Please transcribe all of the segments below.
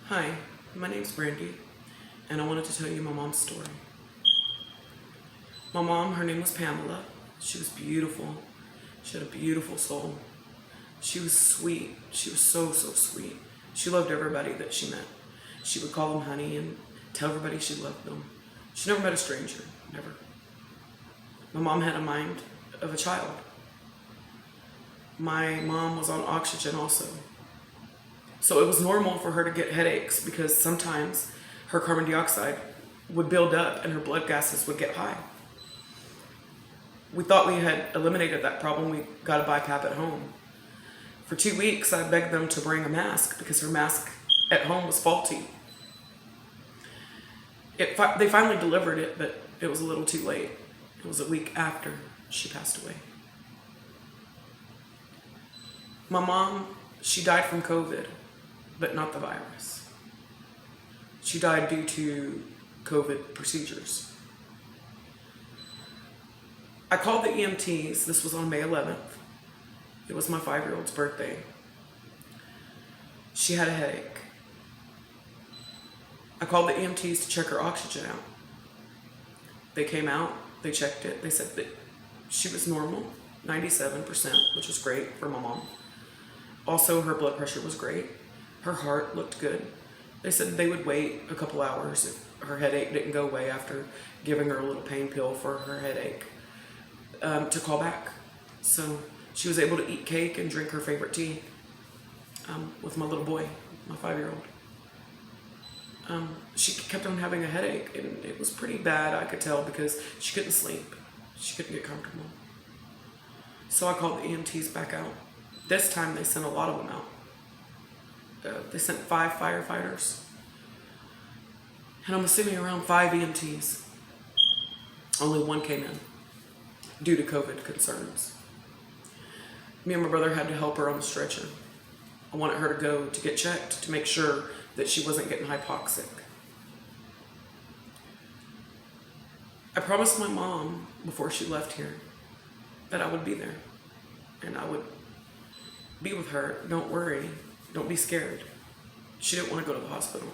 Hi, my name's Brandy, and I wanted to tell you my mom's story. My mom, her name was Pamela. She was beautiful. She had a beautiful soul. She was sweet. She was so, so sweet. She loved everybody that she met. She would call them honey and tell everybody she loved them. She never met a stranger, never. My mom had a mind of a child. My mom was on oxygen also. So it was normal for her to get headaches because sometimes her carbon dioxide would build up and her blood gases would get high. We thought we had eliminated that problem. We got a BiPAP at home. For 2 weeks, I begged them to bring a mask because her mask at home was faulty. They finally delivered it, but it was a little too late. It was a week after she passed away. My mom, she died from COVID, but not the virus. She died due to COVID procedures. I called the EMTs. This was on May 11th. It was my 5-year-old's birthday. She had a headache. I called the EMTs to check her oxygen out. They came out, they checked it. They said that she was normal, 97%, which was great for my mom. Also, her blood pressure was great. Her heart looked good. They said they would wait a couple hours if her headache didn't go away after giving her a little pain pill for her headache to call back. So she was able to eat cake and drink her favorite tea with my little boy, my 5-year-old. She kept on having a headache, and it was pretty bad, I could tell, because she couldn't sleep. She couldn't get comfortable. So I called the EMTs back out. This time they sent a lot of them out. They sent 5 firefighters. And I'm assuming around 5 EMTs. Only 1 came in due to COVID concerns. Me and my brother had to help her on the stretcher. I wanted her to go to get checked to make sure that she wasn't getting hypoxic. I promised my mom before she left here that I would be there and I would be with her. Don't worry, don't be scared. She didn't want to go to the hospital,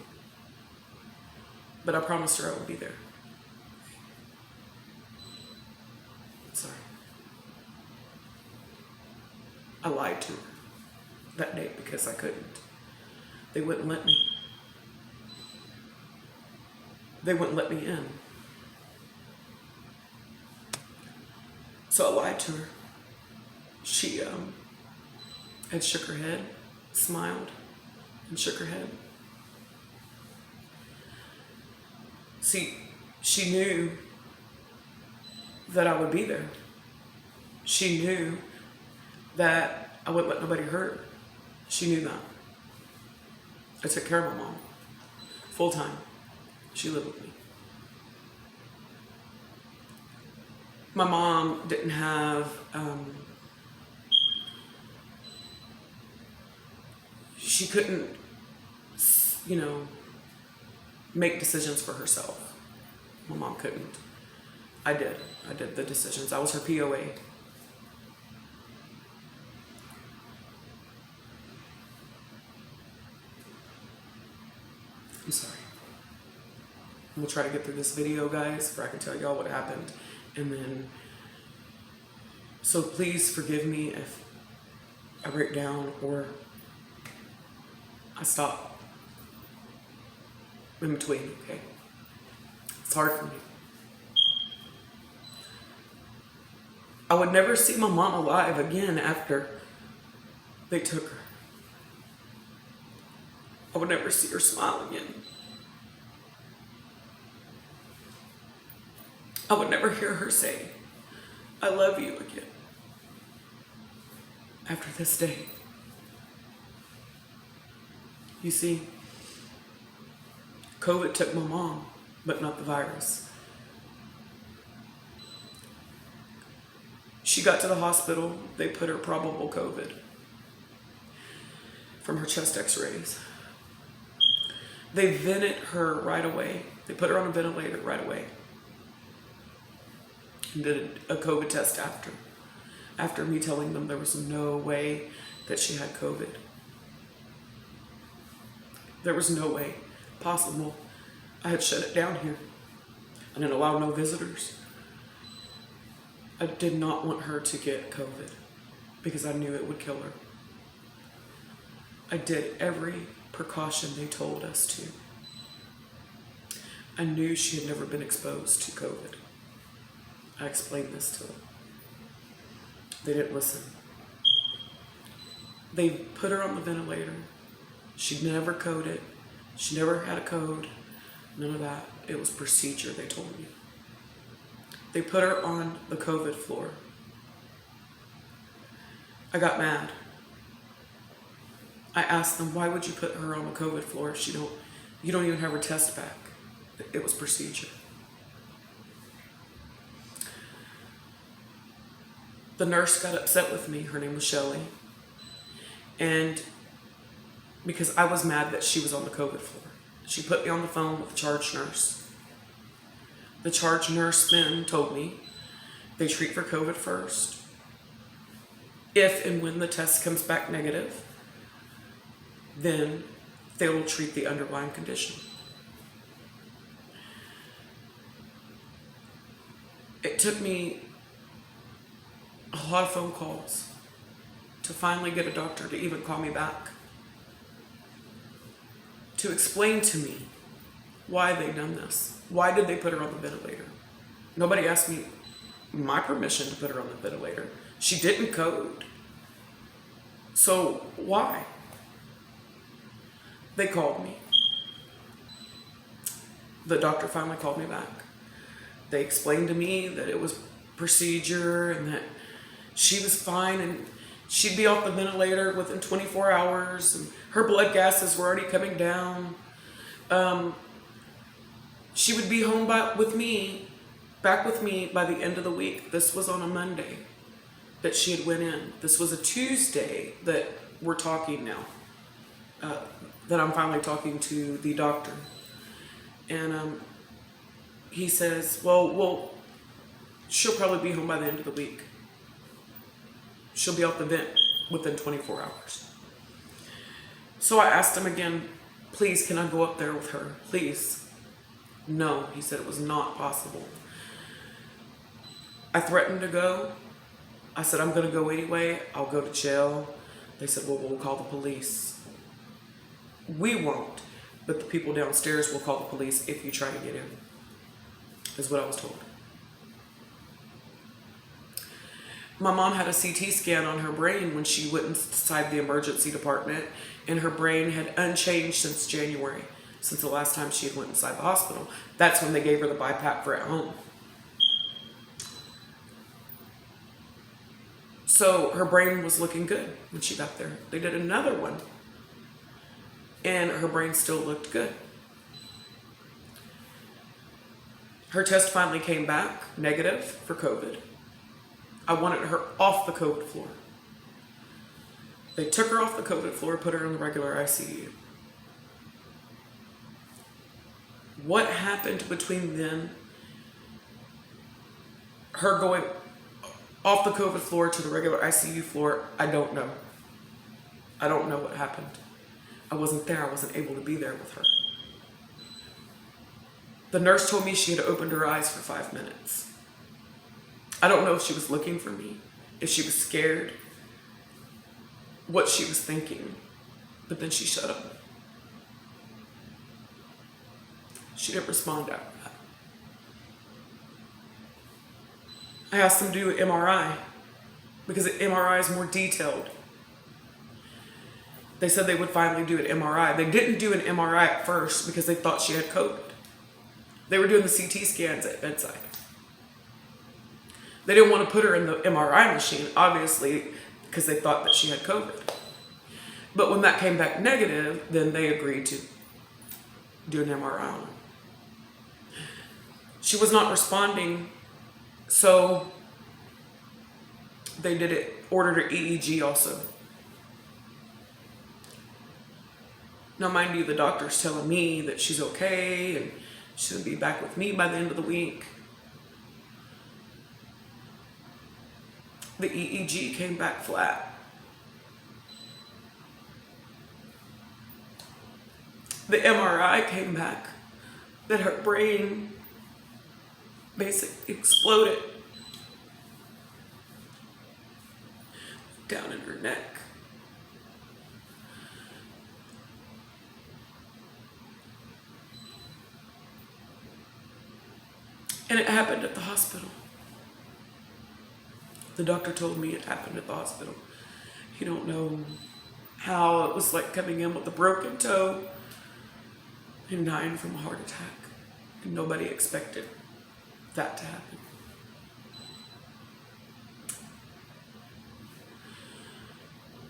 but I promised her I would be there. Sorry. I lied to her that day because I couldn't. They wouldn't let me. They wouldn't let me in. So I lied to her. She had shook her head, smiled, and shook her head. See, she knew that I would be there. She knew that I wouldn't let nobody hurt her. She knew that. I took care of my mom, full time. She lived with me. My mom didn't have, she couldn't, make decisions for herself. My mom couldn't. I did. I did the decisions. I was her POA. I'm sorry. I'm gonna try to get through this video, guys, where I can tell y'all what happened. And then, so please forgive me if I break down or I stop in between, okay? It's hard for me. I would never see my mom alive again after they took her. I would never see her smile again. I would never hear her say, "I love you" again after this day. You see, COVID took my mom, but not the virus. She got to the hospital, they put her probable COVID from her chest x-rays. They vented her right away. They put her on a ventilator right away. And did a COVID test after me telling them there was no way that she had COVID. There was no way possible. I had shut it down here. I didn't allow no visitors. I did not want her to get COVID because I knew it would kill her. I did every precaution they told us to. I knew she had never been exposed to COVID. I explained this to them. They didn't listen. They put her on the ventilator. She never coded. She never had a code. None of that. It was procedure, they told me. They put her on the COVID floor. I got mad. I asked them, why would you put her on the COVID floor if you don't even have her test back? It was procedure. The nurse got upset with me. Her name was Shelley. And because I was mad that she was on the COVID floor, she put me on the phone with the charge nurse. The charge nurse then told me they treat for COVID first. If and when the test comes back negative, then they will treat the underlying condition. It took me a lot of phone calls to finally get a doctor to even call me back, to explain to me why they done this. Why did they put her on the ventilator? Nobody asked me my permission to put her on the ventilator. She didn't code. So why? They called me. The doctor finally called me back. They explained to me that it was procedure and that she was fine and she'd be off the ventilator within 24 hours and her blood gases were already coming down. She would be home back with me by the end of the week. This was on a Monday that she had went in. This was a Tuesday that we're talking now, that I'm finally talking to the doctor. And he says, well, she'll probably be home by the end of the week. She'll be off the vent within 24 hours. So I asked him again, please, can I go up there with her? Please. No, he said it was not possible. I threatened to go. I said, I'm going to go anyway. I'll go to jail. They said, well, we'll call the police. We won't, but the people downstairs will call the police if you try to get in, is what I was told. My mom had a CT scan on her brain when she went inside the emergency department, and her brain had unchanged since January, since the last time she had went inside the hospital. That's when they gave her the BiPAP for at home. So her brain was looking good when she got there. They did another one, and her brain still looked good. Her test finally came back negative for COVID. I wanted her off the COVID floor. They took her off the COVID floor, put her in the regular ICU. What happened between then, her going off the COVID floor to the regular ICU floor, I don't know. I don't know what happened. I wasn't there. I wasn't able to be there with her. The nurse told me she had opened her eyes for 5 minutes. I don't know if she was looking for me, if she was scared, what she was thinking, but then she shut up. She didn't respond after that. I asked them to do an MRI because the MRI is more detailed. They said they would finally do an MRI. They didn't do an MRI at first because they thought she had COVID. They were doing the CT scans at bedside. They didn't want to put her in the MRI machine, obviously, because they thought that she had COVID. But when that came back negative, then they agreed to do an MRI on her. She was not responding, so they ordered her EEG also. Now, mind you, the doctor's telling me that she's okay and she'll be back with me by the end of the week. The EEG came back flat. The MRI came back that her brain basically exploded down in her neck. And it happened at the hospital. The doctor told me it happened at the hospital. He don't know how it was like coming in with a broken toe and dying from a heart attack. And nobody expected that to happen.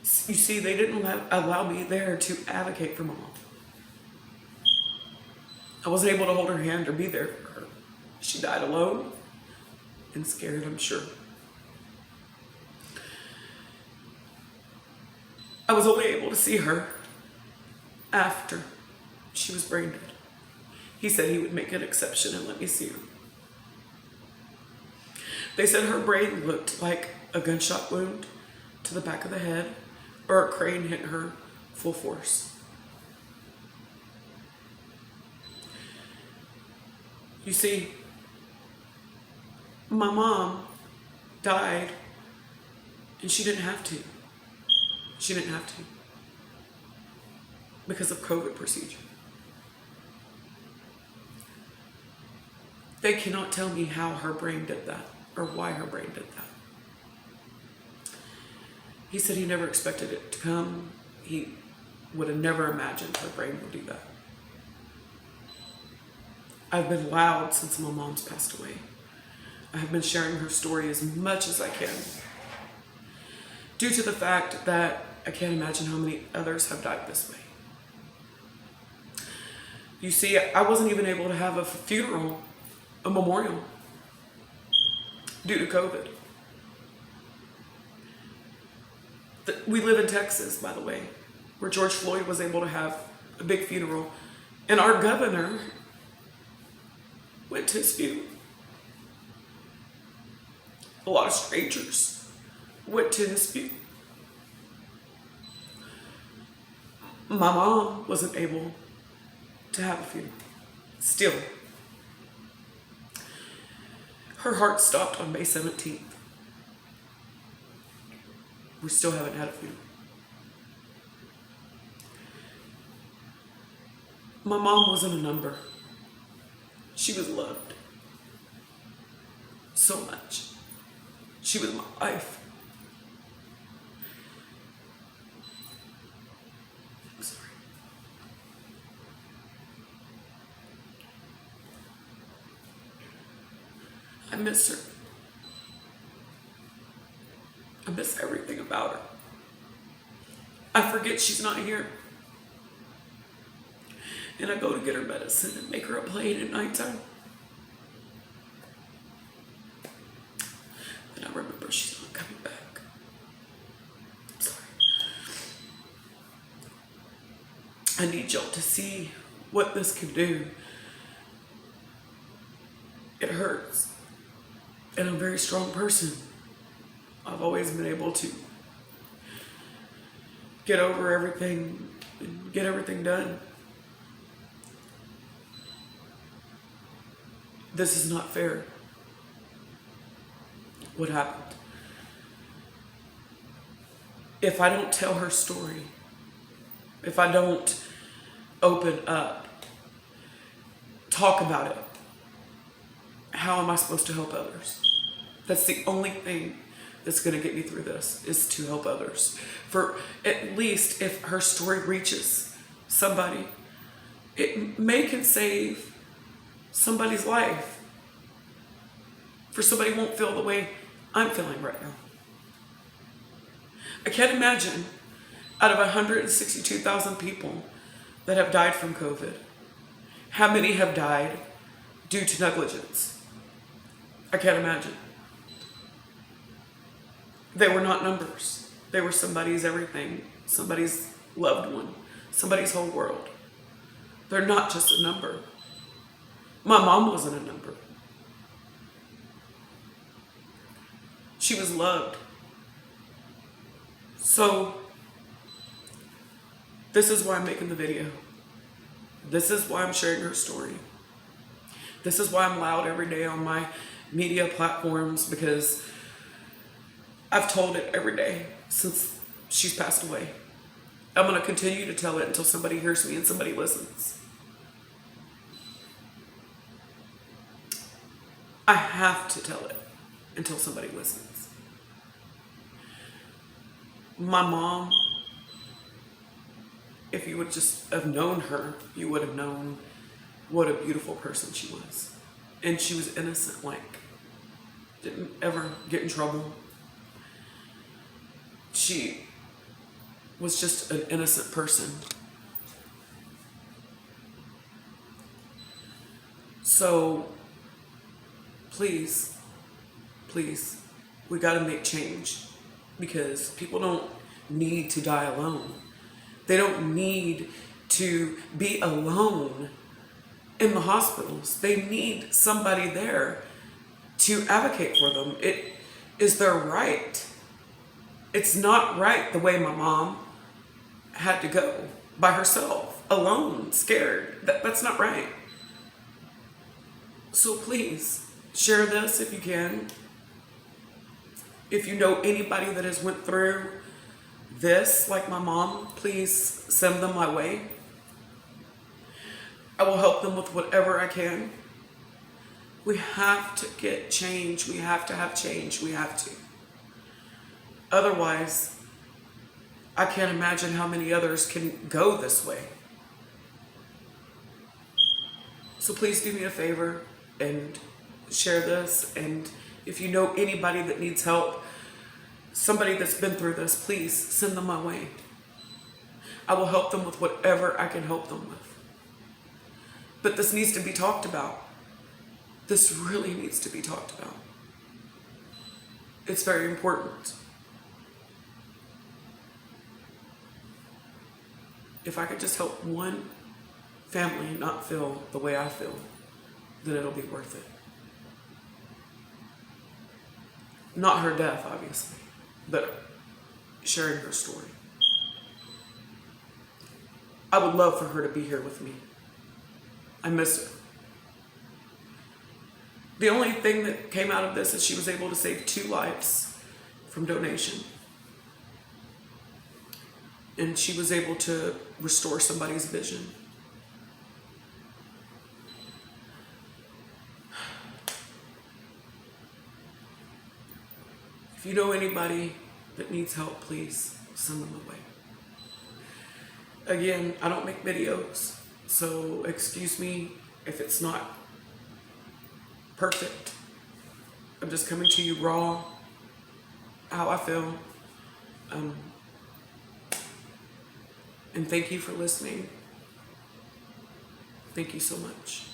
You see, they didn't allow me there to advocate for Mom. I wasn't able to hold her hand or be there for her. She died alone and scared, I'm sure. I was only able to see her after she was brain dead. He said he would make an exception and let me see her. They said her brain looked like a gunshot wound to the back of the head or a crane hit her full force. You see, my mom died and she didn't have to. She didn't have to because of COVID procedure. They cannot tell me how her brain did that or why her brain did that. He said he never expected it to come. He would have never imagined her brain would do that. I've been loud since my mom's passed away. I have been sharing her story as much as I can, due to the fact that I can't imagine how many others have died this way. You see, I wasn't even able to have a funeral, a memorial, due to COVID. We live in Texas, by the way, where George Floyd was able to have a big funeral, and our governor went to his funeral. A lot of strangers went to his funeral. My mom wasn't able to have a funeral. Still. Her heart stopped on May 17th. We still haven't had a funeral. My mom wasn't a number. She was loved so much. She was my life. I'm sorry. I miss her. I miss everything about her. I forget she's not here. And I go to get her medicine and make her a plate at nighttime. And I remember she's not coming back. I'm sorry. I need y'all to see what this can do. It hurts. And I'm a very strong person. I've always been able to get over everything and get everything done. This is not fair. What happened? If I don't tell her story, if I don't open up, talk about it, how am I supposed to help others? That's the only thing that's going to get me through this, is to help others. For at least if her story reaches somebody, it can save somebody's life. For somebody won't feel the way I'm feeling right now. I can't imagine, out of 162,000 people that have died from COVID, how many have died due to negligence. I can't imagine. They were not numbers. They were somebody's everything, somebody's loved one, somebody's whole world. They're not just a number. My mom wasn't a number. She was loved. So, this is why I'm making the video. This is why I'm sharing her story. This is why I'm loud every day on my media platforms, because I've told it every day since she's passed away. I'm going to continue to tell it until somebody hears me and somebody listens. I have to tell it until somebody listens. My mom, if you would just have known her, you would have known what a beautiful person she was. And she was innocent, like, didn't ever get in trouble. She was just an innocent person. So, please, we gotta make change, because people don't need to die alone. They don't need to be alone in the hospitals. They need somebody there to advocate for them. It is their right. It's not right the way my mom had to go by herself, alone, scared. That's not right. So please, share this if you can. If you know anybody that has went through this, like my mom, please send them my way. I will help them with whatever I can. We have to get change. We have to have change. We have to. Otherwise, I can't imagine how many others can go this way. So please do me a favor and share this. And if you know anybody that needs help, somebody that's been through this, please send them my way. I will help them with whatever I can help them with. But this needs to be talked about. This really needs to be talked about. It's very important. If I could just help one family not feel the way I feel, then it'll be worth it. Not her death, obviously, but sharing her story. I would love for her to be here with me. I miss her. The only thing that came out of this is she was able to save 2 lives from donation. And she was able to restore somebody's vision. If you know anybody that needs help, please send them away. Again, I don't make videos, so excuse me if it's not perfect. I'm just coming to you raw, how I feel. And thank you for listening. Thank you so much.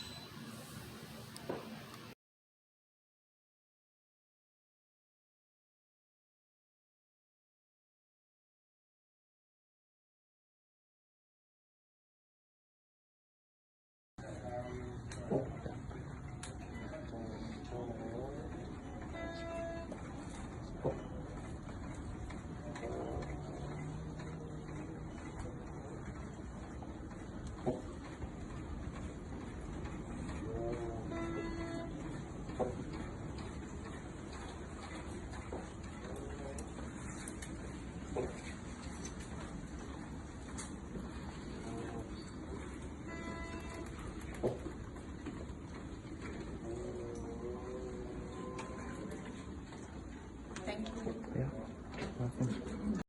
Thank you. Yeah, welcome.